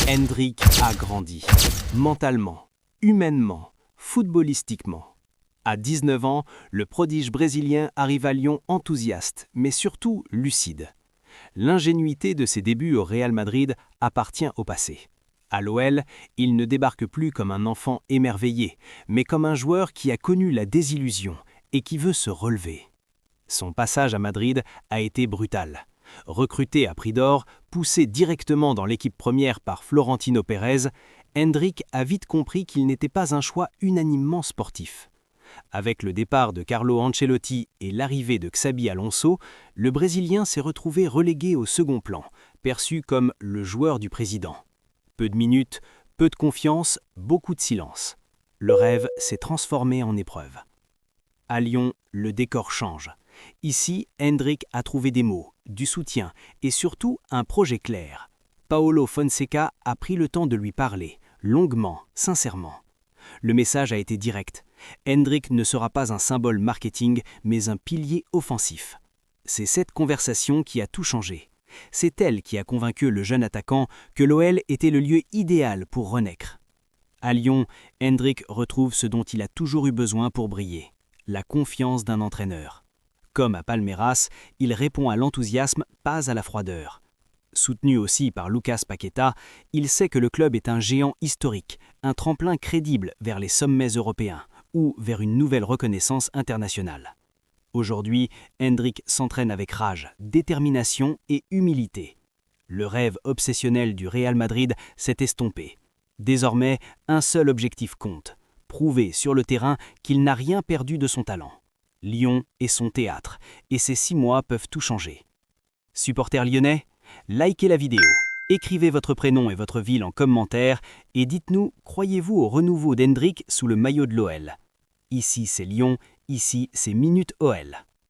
Endrick a grandi, mentalement, humainement, footballistiquement. À 19 ans, le prodige brésilien arrive à Lyon enthousiaste, mais surtout lucide. L'ingénuité de ses débuts au Real Madrid appartient au passé. À l'OL, il ne débarque plus comme un enfant émerveillé, mais comme un joueur qui a connu la désillusion et qui veut se relever. Son passage à Madrid a été brutal. Recruté à prix d'or, poussé directement dans l'équipe première par Florentino Pérez, Endrick a vite compris qu'il n'était pas un choix unanimement sportif. Avec le départ de Carlo Ancelotti et l'arrivée de Xabi Alonso, le Brésilien s'est retrouvé relégué au second plan, perçu comme le joueur du président. Peu de minutes, peu de confiance, beaucoup de silence. Le rêve s'est transformé en épreuve. À Lyon, le décor change. Ici, Endrick a trouvé des mots, du soutien et surtout un projet clair. Paulo Fonseca a pris le temps de lui parler, longuement, sincèrement. Le message a été direct. Endrick ne sera pas un symbole marketing, mais un pilier offensif. C'est cette conversation qui a tout changé. C'est elle qui a convaincu le jeune attaquant que l'OL était le lieu idéal pour renaître. À Lyon, Endrick retrouve ce dont il a toujours eu besoin pour briller, la confiance d'un entraîneur. Comme à Palmeiras, il répond à l'enthousiasme, pas à la froideur. Soutenu aussi par Lucas Paqueta, il sait que le club est un géant historique, un tremplin crédible vers les sommets européens ou vers une nouvelle reconnaissance internationale. Aujourd'hui, Endrick s'entraîne avec rage, détermination et humilité. Le rêve obsessionnel du Real Madrid s'est estompé. Désormais, un seul objectif compte, prouver sur le terrain qu'il n'a rien perdu de son talent. Lyon est son théâtre, et ces 6 mois peuvent tout changer. Supporters lyonnais, likez la vidéo, écrivez votre prénom et votre ville en commentaire et dites-nous, croyez-vous au renouveau d'Endrick sous le maillot de l'OL ? Ici c'est Lyon, ici c'est Minute OL.